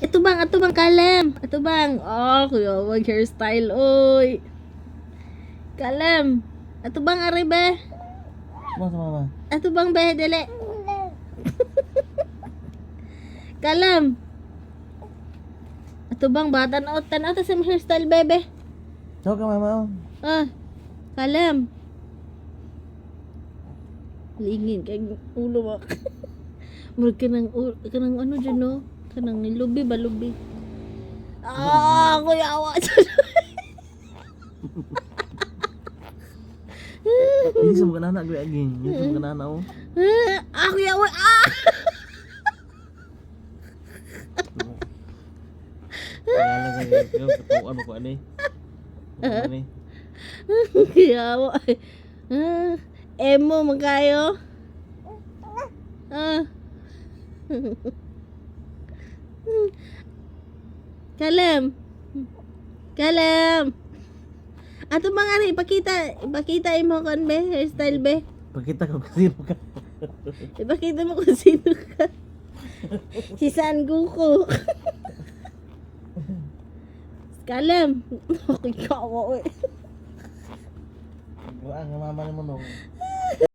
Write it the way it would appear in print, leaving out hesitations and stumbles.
Ato bang Kalem? Ato bang? Oh, kuya, wag hairstyle, oy. Kalem. Ato bang aribe? Masa mama? Ato bang behe dele? Kalem. Ato bang bata na tanaw ta sa hairstyle, bebe? Tawag ka mama. Ah, Kalem. Lingin kay ulo mo. Murag kanang ano dyan, no? Kanang lubi ba, lubi? Ah, kuya, awa dyan. Hindi sa mga nana gue aging. Hindi sa mga nana oh. Ah, kuya, awa. Ah! Kaya lang kayo katuan mo ko ani. Ani. Kuya, awa. Ah, emo, magkayo? Ah. Kalem. Kalem. Ato mga ano, ipakita imo kon be, hairstyle be. Pakita ko kasi mo ka. Ipakita mo kung sino ka. Si San Goku. Kalem. Okay ka ako eh. Ang mama ni mo no.